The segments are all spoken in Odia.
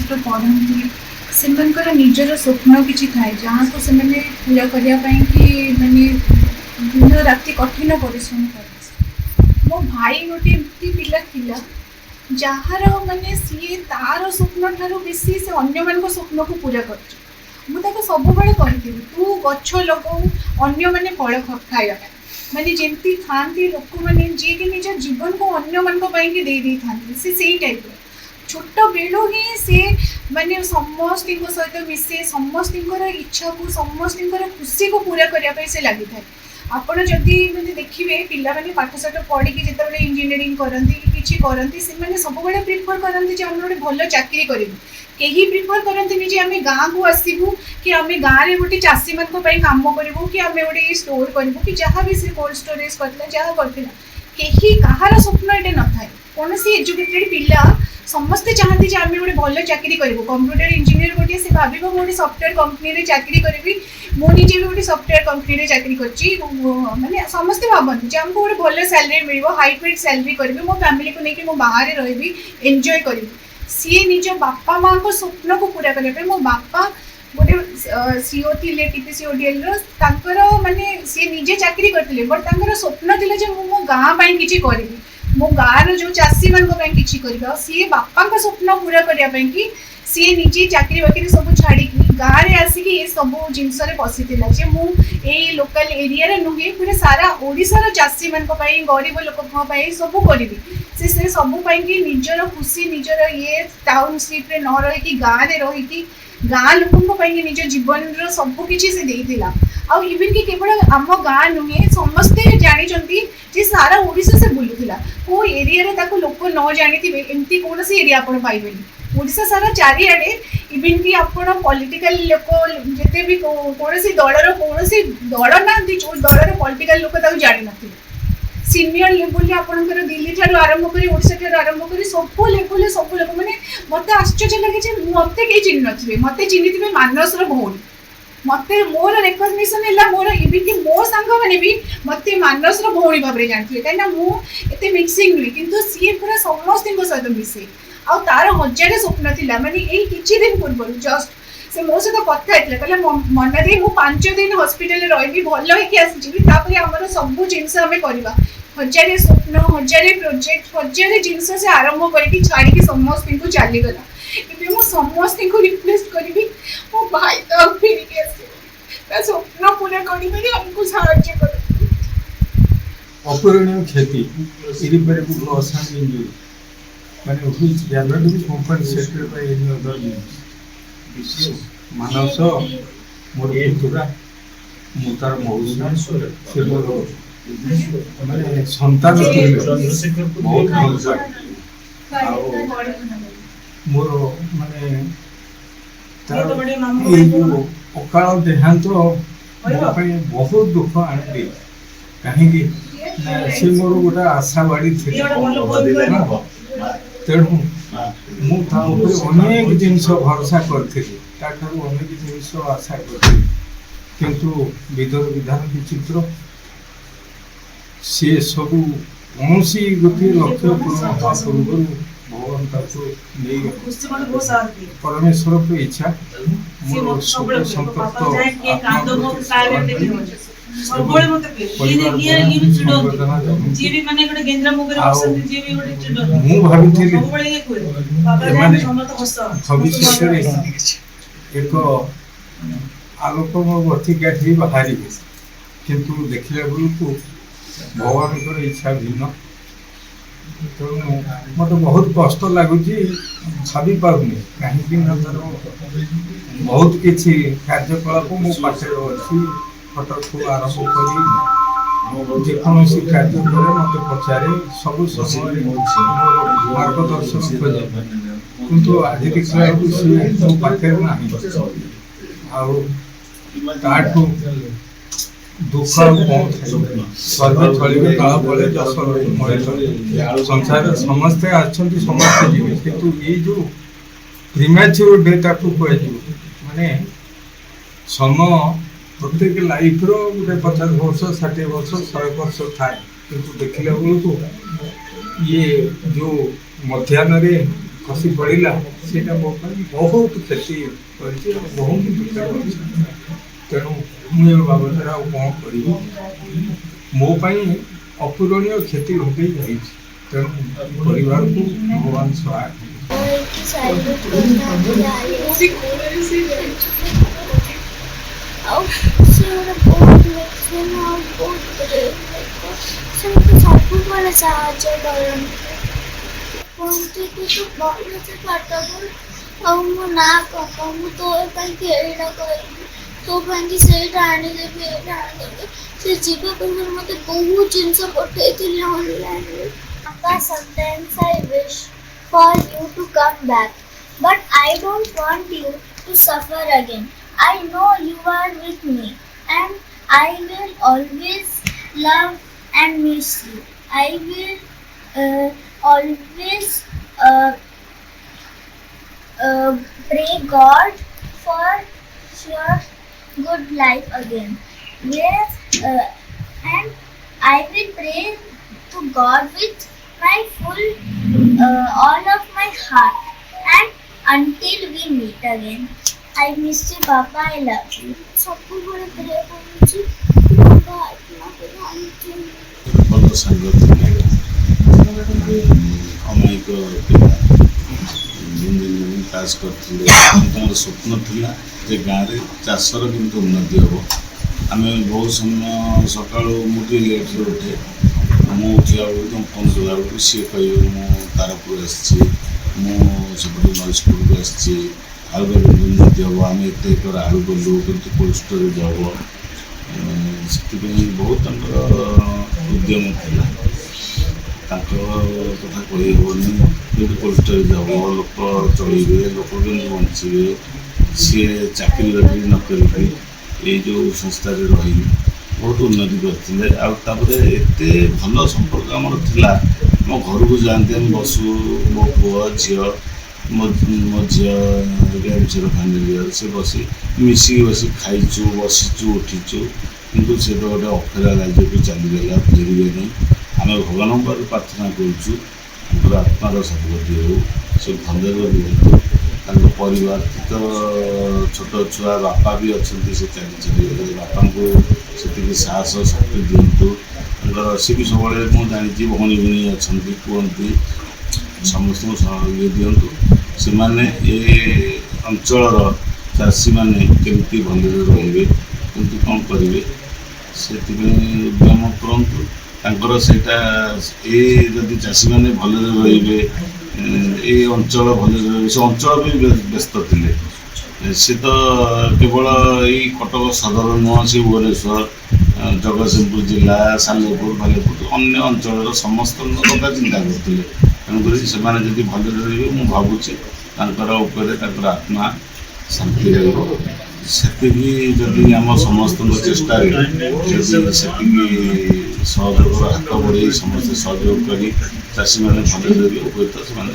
ଛୋଟ ପଢ଼ନ୍ତି ସେମାନଙ୍କର ନିଜର ସ୍ୱପ୍ନ କିଛି ଥାଏ ଯାହାକୁ ସେମାନେ ପୂରା କରିବା ପାଇଁ କି ମାନେ ଦିନ ରାତି କଠିନ ପରିଶ୍ରମ କରନ୍ତି। ମୋ ଭାଇ ଗୋଟେ ଏମିତି ପିଲା ଥିଲା ଯାହାର ମାନେ ସିଏ ତାର ସ୍ୱପ୍ନ ଠାରୁ ବେଶୀ ସେ ଅନ୍ୟମାନଙ୍କ ସ୍ୱପ୍ନକୁ ପୂରା କରୁଛି। ମୁଁ ତାକୁ ସବୁବେଳେ କହିଥିଲି ତୁ ଗଛ ଲଗାଉ ଅନ୍ୟମାନେ ଫଳ ଖାଇବା ପାଇଁ, ମାନେ ଯେମିତି ଥାଆନ୍ତି ଲୋକମାନେ ଯିଏକି ନିଜ ଜୀବନକୁ ଅନ୍ୟମାନଙ୍କ ପାଇଁକି ଦେଇ ଦେଇଥାନ୍ତି, ସେ ସେଇ ଟାଇପ୍ର ଛୋଟ ବେଳୁ ହିଁ ସେ ମାନେ ସମସ୍ତଙ୍କ ସହିତ ମିଶେ, ସମସ୍ତଙ୍କର ଇଚ୍ଛାକୁ ସମସ୍ତଙ୍କର ଖୁସିକୁ ପୂରା କରିବା ପାଇଁ ସେ ଲାଗିଥାଏ। ଆପଣ ଯଦି ମାନେ ଦେଖିବେ ପିଲାମାନେ ପାଠଶାଠ ପଢ଼ିକି ଯେତେବେଳେ ଇଞ୍ଜିନିୟରିଂ କରନ୍ତି କିଛି କରନ୍ତି ସେମାନେ ସବୁବେଳେ ପ୍ରିଫର୍ କରନ୍ତି ଯେ ଆମେ ଗୋଟେ ଭଲ ଚାକିରି କରିବୁ। କେହି ପ୍ରିଫର୍ କରନ୍ତିନି ଯେ ଆମେ ଗାଁକୁ ଆସିବୁ କି ଆମେ ଗାଁରେ ଗୋଟେ ଚାଷୀମାନଙ୍କ ପାଇଁ କାମ କରିବୁ କି ଆମେ ଗୋଟେ ଷ୍ଟୋର୍ କରିବୁ କି ଯାହା ବି ସେ କୋଲ୍ଡ ଷ୍ଟୋରେଜ୍ କରିଥିଲା ଯାହା କରିଥିଲା, କେହି କାହାର ସ୍ୱପ୍ନ ଏଇଟା ନଥାଏ। କୌଣସି ଏଜୁକେଟେଡ୍ ପିଲା ସମସ୍ତେ ଚାହାନ୍ତି ଯେ ଆମେ ଗୋଟେ ଭଲ ଚାକିରି କରିବୁ। କମ୍ପ୍ୟୁଟର ଇଞ୍ଜିନିୟର ଗୋଟିଏ ସେ ଭାବିବ ମୁଁ ଗୋଟେ ସଫ୍ଟୱେର୍ କମ୍ପାନୀରେ ଚାକିରି କରିବି, ମୁଁ ନିଜେ ବି ଗୋଟେ ସଫ୍ଟୱେର୍ କମ୍ପାନୀରେ ଚାକିରି କରିଛି, ମାନେ ସମସ୍ତେ ଭାବନ୍ତି ଯେ ଆମକୁ ଗୋଟେ ଭଲ ସ୍ୟାଲେରୀ ମିଳିବ, ହାଇ ପେଡ୍ ସ୍ୟାଲେରୀ କରିବି, ମୋ ଫ୍ୟାମିଲିକୁ ନେଇକି ମୁଁ ବାହାରେ ରହିବି, ଏନ୍ଜୟ କରିବି। ସିଏ ନିଜ ବାପା ମାଆଙ୍କ ସ୍ୱପ୍ନକୁ ପୂରା କରିବା ପାଇଁ, ମୋ ବାପା ଗୋଟେ ସିଓ ଥିଲେ TPCODL ତାଙ୍କର ମାନେ ସିଏ ନିଜେ ଚାକିରି କରିଥିଲେ ବଟ୍ ତାଙ୍କର ସ୍ୱପ୍ନ ଥିଲା ଯେ ମୁଁ ମୋ ଗାଁ ପାଇଁ କିଛି କରିବି, ମୋ ଗାଁର ଯେଉଁ ଚାଷୀମାନଙ୍କ ପାଇଁ କିଛି କରିବି। ଆଉ ସିଏ ବାପାଙ୍କ ସ୍ୱପ୍ନ ପୂରା କରିବା ପାଇଁ କି ସିଏ ନିଜେ ଚାକିରି ବାକିରି ସବୁ ଛାଡ଼ିକି ଗାଁରେ ଆସିକି ଏ ସବୁ ଜିନିଷରେ ପଶିଥିଲା ଯେ ମୁଁ ଏଇ ଲୋକାଲ ଏରିଆରେ ନୁହେଁ ପୁରା ସାରା ଓଡ଼ିଶାର ଚାଷୀମାନଙ୍କ ପାଇଁ ଗରିବ ଲୋକଙ୍କ ପାଇଁ ସବୁ କରିବି। ସେ ସବୁ ପାଇଁକି ନିଜର ଖୁସି ନିଜର ଟାଉନସିପ୍ରେ ନ ରହିକି ଗାଁରେ ରହିକି ଗାଁ ଲୋକଙ୍କ ପାଇଁକି ନିଜ ଜୀବନର ସବୁକିଛି ସେ ଦେଇଥିଲା। ଆଉ ଇଭିନ୍ କି କେବଳ ଆମ ଗାଁ ନୁହେଁ ସମସ୍ତେ ଜାଣିଛନ୍ତି ଯେ ସାରା ଓଡ଼ିଶା ସେ ବୁଲୁଥିଲା। କେଉଁ ଏରିଆରେ ତାକୁ ଲୋକ ନ ଜାଣିଥିବେ ଏମିତି କୌଣସି ଏରିଆ ଆପଣ ପାଇବେନି। ଓଡ଼ିଶା ସାରା ଚାରିଆଡ଼େ ଇଭିନ୍ କି ଆପଣ ପଲିଟିକାଲ ଲୋକ ଯେତେ ବି କୌଣସି ଦଳର କୌଣସି ଦଳ ନାହାନ୍ତି ଯେଉଁ ଦଳର ପଲିଟିକାଲ ଲୋକ ତାକୁ ଜାଣିନଥିବେ। ସିନିୟର ଲେବୁଲରେ ଆପଣଙ୍କର ଦିଲ୍ଲୀ ଠାରୁ ଆରମ୍ଭ କରି ଓଡ଼ିଶା ଠାରୁ ଆରମ୍ଭ କରି ସବୁ ଲେବୁଲରେ ସବୁ ଲୋକ ମାନେ ମୋତେ ଆଶ୍ଚର୍ଯ୍ୟ ଲାଗେ ଯେ ମୋତେ କେହି ଚିହ୍ନି ନଥିବେ, ମୋତେ ଚିହ୍ନିଥିବେ ମାନସର ଭଉଣୀ। ମୋତେ ମୋର ରେକଗ୍ନିସନ୍ ହେଲା ମୋର ଇଭିନ୍ କି ମୋ ସାଙ୍ଗମାନେ ବି ମୋତେ ମାନସର ଭଉଣୀ ଭାବରେ ଜାଣିଥିବେ କାହିଁକିନା ମୁଁ ଏତେ ମିକ୍ସିଂ ନୁହେଁ କିନ୍ତୁ ସିଏ ପୁରା ସମସ୍ତଙ୍କ ସହିତ ମିଶେ। ଆଉ ତାର ହଜାରେ ସ୍ୱପ୍ନ ଥିଲା ମାନେ ଏଇ କିଛି ଦିନ ପୂର୍ବରୁ ଜଷ୍ଟ ସେ ମୋ ସହିତ କଥା ହେଇଥିଲା କହିଲା ମନା ଦେଇ ମୁଁ 5 ଦିନ ହସ୍ପିଟାଲରେ ରହିବି ଭଲ ହେଇକି ଆସିଯିବି ତାପରେ ଆମର ସବୁ ଜିନିଷ ଆମେ କରିବା। ହଜାରେ ସ୍ୱପ୍ନ ହଜାରେ ପ୍ରୋଜେକ୍ଟ ହଜାରେ ଜିନିଷ ସେ ଆରମ୍ଭ କରିକି ଛାଡ଼ିକି ସମସ୍ତଙ୍କୁ ଚାଲିଗଲା। ଏବେ ମୁଁ ସମସ୍ତଙ୍କୁ ରିକ୍ୱେଷ୍ଟ କରିବି ମୋ ଭାଇ ତ ଫେରିକି ଆସିବ ତା ସ୍ୱପ୍ନ ପୂରା କରିବାରେ ଆମକୁ ସାହାଯ୍ୟ କର। ଅପୂରଣୀୟ କ୍ଷତି irreparable loss and injury ମାନେ which cannot be compensated by any other means. Manas ମୋର ପୁତୁରା ମୁଁ ତାର ମଉସା ସେ ମୋର ମାନେ ସନ୍ତାନ ଥିଲେ ବହୁତ ଭଲ ପାଏ। ଆଉ ମୋର ମାନେ ତାର ଏଇ ଯେଉଁ ଅକାଳ ଦେହାନ୍ତ ମୋ ପାଇଁ ବହୁତ ଦୁଃଖ ଆଣିଦିଏ। କାହିଁକି ନା ସେ ମୋର ଗୋଟେ ଆଶା ବାଡ଼ି ଥିଲା। ତେଣୁ ମୁଁ ତା ଉପରେ ଅନେକ ଜିନିଷ ଭରସା କରିଥିଲି, ତାଠାରୁ ଅନେକ ଜିନିଷ ଆଶା କରିଥିଲି କିନ୍ତୁ ବିଧର ବିଧାନ ବିଚିତ୍ର ସେ ସବୁ କୌଣସି ଗୋଟିଏ ଲକ୍ଷ୍ୟ ପୂରଣ ହେବା ପୂର୍ବରୁ ଭଗବାନ ତାକୁ ନେଇଗଲେ। ପରମେଶ୍ୱରଙ୍କ ଇଚ୍ଛା ମୋର ଶୋକ ସନ୍ତପ୍ତ ମୁଁ ଭାବିଥିଲି ଏମାନେ ଭବିଷ୍ୟତରେ ଏକ ଆଲୋକମ ଗତିକା ହେଇ ବାହାରିବେ କିନ୍ତୁ ଦେଖିଲା ବେଳକୁ ଭଗବାନଙ୍କର ଇଚ୍ଛା ଭିନ୍ନ। ତେଣୁ ମୋତେ ବହୁତ କଷ୍ଟ ଲାଗୁଛି ଭାବି ପାରୁନି କାହିଁକି ନା ତାର ବହୁତ କିଛି କାର୍ଯ୍ୟକଳାପ ମୋ ପାଖରେ ଅଛି। ଫଟୋଠୁ ଆରମ୍ଭ କରି ଯେକୌଣସି କାର୍ଯ୍ୟ କରେ ମୋତେ ପଚାରେ ସବୁ ସମୟରେ ମାର୍ଗଦର୍ଶନ ଖୋଜେ କିନ୍ତୁ ଆଜି ଦେଖିଲା ବେଳକୁ ସିଏ ମୋ ପାଖରେ ନାହିଁ। ଆଉ ତାଠୁ ଦୁଃଖ ଆଉ କ'ଣ ସର୍ବେ ଚଳିବେ କାଳ ବଳେ ଯଶ ମଳେ ସଂସାରରେ ସମସ୍ତେ ଆସନ୍ତି ସମସ୍ତେ ଯିବେ କିନ୍ତୁ ଏଇ ଯେଉଁ ପ୍ରିମ୍ୟାଚ୍ୟୁର ଡେଥ୍ କୁହାଯିବ ମାନେ ସମୟ ପ୍ରତ୍ୟେକ ଲାଇଫ୍ର ଗୋଟେ 50 ବର୍ଷ 60 ବର୍ଷ 100 ବର୍ଷ ଥାଏ କିନ୍ତୁ ଦେଖିଲା ବେଳକୁ ଇଏ ଯେଉଁ ମଧ୍ୟାହ୍ନରେ ଖସି ପଡ଼ିଲା ସେଇଟା ମୋ ପାଇଁ ବହୁତ କ୍ଷତି କରିଛି ଆଉ ବହୁତ ଦୁଃଖ କରିଛି। ତେଣୁ ମୁଁ ଏ ବାବଦରେ ଆଉ କ'ଣ କରିବି, ମୋ ପାଇଁ ଅପୂରଣୀୟ କ୍ଷତି ଘଟେଇ ଯାଇଛି। ତେଣୁ ପରିବାରକୁ ଭଗବାନ ସହାୟ ଆଉ ସେ ଗୋଟେ ସେ ମୋତେ ସବୁବେଳେ ସାହାଯ୍ୟ କରନ୍ତି, କୁହନ୍ତି କି ତୁ ଭଲସେ ପାଠ ପଢ଼ ଆଉ ମୋ ନାଁ କହ, ମୁଁ ତୋ ପାଇଁକି ଏଇଟା କରିବି, ତୋ ପାଇଁକି ସେଇଟା ଆଣିଦେବି, ଏଇଟା ଆଣିଦେବି। ସେ ଯିବା ପୂର୍ବରୁ ମୋତେ ବହୁତ ଜିନିଷ ପଠେଇଥିଲେ ଅନଲାଇନ୍ରେ। ବାପା, sometimes I wish for you to come back, but I don't want you to suffer again. I know you are with me and I will always love and miss you. I will always pray God for your good life again. Yes, and I will pray to God with my full, all of my heart. And until we meet again, I miss you, Papa. I love you. ସବୁବେଳେ ପ୍ରେ କରୁଛି ବାପା ଆତ୍ମାକୁ ଶାନ୍ତି। ଭଲ ସାଙ୍ଗ ଥିଲେ, ଅମାୟିକ ପିଲା, ଇଞ୍ଜିନିୟରିଂ ପାସ୍ କରିଥିଲେ। ତାଙ୍କର ସ୍ୱପ୍ନ ଥିଲା ଯେ ଗାଁରେ ଚାଷର କିନ୍ତୁ ଉନ୍ନତି ହେବ। ଆମେ ବହୁତ ସମୟ ସକାଳୁ ମୁଁ ଟିକେ ଲେଟ୍ରେ ଉଠେ, ମୁଁ ଉଠିଲା ବେଳକୁ ଫୋନ୍ କଲା ବେଳକୁ ସିଏ କହିବେ ମୁଁ ତାରପୁର ଆସିଛି, ମୁଁ ସେପଟେ ନଈସ୍କୁଲକୁ ଆସିଛି, ଆଳୁର ଉନ୍ନତି ହେବ, ଆମେ ଏତେ ଏକର ଆଳୁ କଲୁ କିନ୍ତୁ କୋଲ୍ଡ ଷ୍ଟୋରେଜ୍ ହେବ। ସେଥିପାଇଁ ବହୁତ ତାଙ୍କର ଉଦ୍ୟମ ଥିଲା। ତାଙ୍କ କଥା କହିହେବନି, କେମିତି କୋଲ୍ଡ ଷ୍ଟୋରେଜ୍ ହେବ, ଲୋକ ଚଳିବେ, ଲୋକ କେମିତି ବଞ୍ଚିବେ। ସିଏ ଚାକିରି ବାକିରି ନ କରିକି ଏଇ ଯେଉଁ ସଂସ୍ଥାରେ ରହି ବହୁତ ଉନ୍ନତି କରିଥିଲେ। ଆଉ ତାପରେ ଏତେ ଭଲ ସମ୍ପର୍କ ଆମର ଥିଲା, ମୋ ଘରକୁ ଯାଆନ୍ତି, ଆମେ ବସୁ, ମୋ ପୁଅ ଝିଅ, ମୋ ଝିଅ ଗ୍ୟାଙ୍ଗଚର ଫ୍ୟାମିଲି ସେ ବସି ମିଶିକି ବସି ଖାଇଛୁ, ବସିଛୁ, ଉଠିଛୁ। କିନ୍ତୁ ସେ ତ ଗୋଟେ ଅଫେରା ରାଜ୍ୟକୁ ଚାଲିଗଲା, ଫେରିବେନି। ଆମେ ଭଗବାନଙ୍କ ପାଖରେ ପ୍ରାର୍ଥନା କରୁଛୁ ତାଙ୍କର ଆତ୍ମାର ସଦ୍ଗତି ହେଉ, ସେ ଭଲରେ ରୁହନ୍ତୁ। ତାଙ୍କ ପରିବାର ତ ଛୋଟ ଛୁଆ, ବାପା ବି ଅଛନ୍ତି, ସେ ଚାଲିଗଲେ, ବାପାଙ୍କୁ ସେତିକି ସାହସ ଶକ୍ତି ଦିଅନ୍ତୁ। ତାଙ୍କର ସେ ବି ସବୁବେଳେ ମୁଁ ଜାଣିଛି ଭଉଣୀ ଭିଣୀ ଅଛନ୍ତି, କୁହନ୍ତି ସମସ୍ତଙ୍କୁ ଇଏ ଦିଅନ୍ତୁ। ସେମାନେ ଏ ଅଞ୍ଚଳର ଚାଷୀମାନେ କେମିତି ଭଲରେ ରହିବେ, କେମିତି କ'ଣ କରିବେ, ସେଥିପାଇଁ ଉଦ୍ୟମ କରନ୍ତୁ। ତାଙ୍କର ସେଇଟା ଯଦି ଚାଷୀମାନେ ଭଲରେ ରହିବେ, ଏ ଅଞ୍ଚଳ ଭଲରେ ରହିବେ। ସେ ଅଞ୍ଚଳ ବି ବ୍ୟସ୍ତ ଥିଲେ। ସେ ତ କେବଳ ଏଇ କଟକ ସଦର ନୁହଁ, ସେ ଭୁବନେଶ୍ୱର, ଜଗତସିଂହପୁର ଜିଲ୍ଲା, ସାଲେପୁର, ବାଲେପୁର ଅନ୍ୟ ଅଞ୍ଚଳର ସମସ୍ତଙ୍କ କଥା ଚିନ୍ତା କରୁଥିଲେ। ତେଣୁକରି ସେମାନେ ଯଦି ଭଲରେ ରହିବେ, ମୁଁ ଭାବୁଛି ତାଙ୍କର ଉପରେ ତାଙ୍କର ଆତ୍ମା ଶାନ୍ତି ରହିବ। ସେତିକି ଯଦି ଆମ ସମସ୍ତଙ୍କ ଚେଷ୍ଟାରେ ଯଦି ସେତିକି ସହଯୋଗର ହାତ ବଢ଼େଇ ସମସ୍ତେ ସହଯୋଗ କରି ଚାଷୀମାନେ ଭଲରେ ରହିବେ, ହୁଏତ ସେମାନେ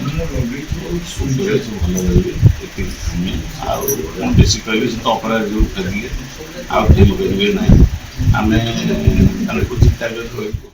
ସୁଖରେ ଭଲ ରହିବେ। ଏତିକି ଆମେ ଆଉ କ'ଣ ବେଶୀ କହିବେ, ସେ ତ ଅପରାଧୀରୁ ଫେରିଲେ ଆଉ ଫେରିପାରିବେ ନାହିଁ। ଆମେ ତାଙ୍କୁ ଚିନ୍ତା କରି ରହିବୁ।